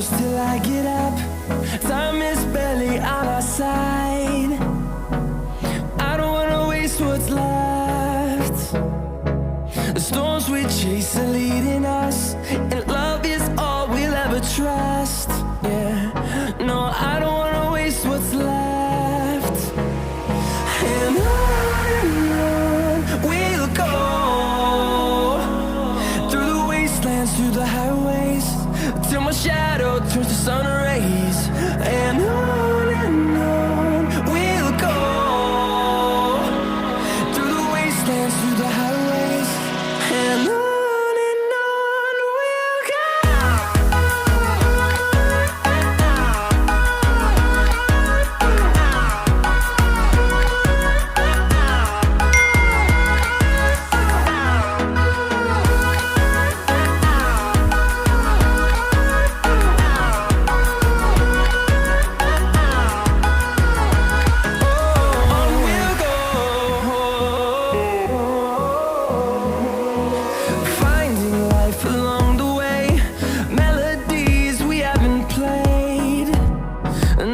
close till I get up. Time is barely on our side. I don't wanna waste what's left. The storms we chase are leading us, and love is all we'll ever trust. Yeah, no, I don't wanna waste what's left. And on we'll go, through the wastelands, through the highways, till my shadow turns to sun rays. And on we'll go, through the wastelands, through the highways, and on we'll go.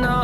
No,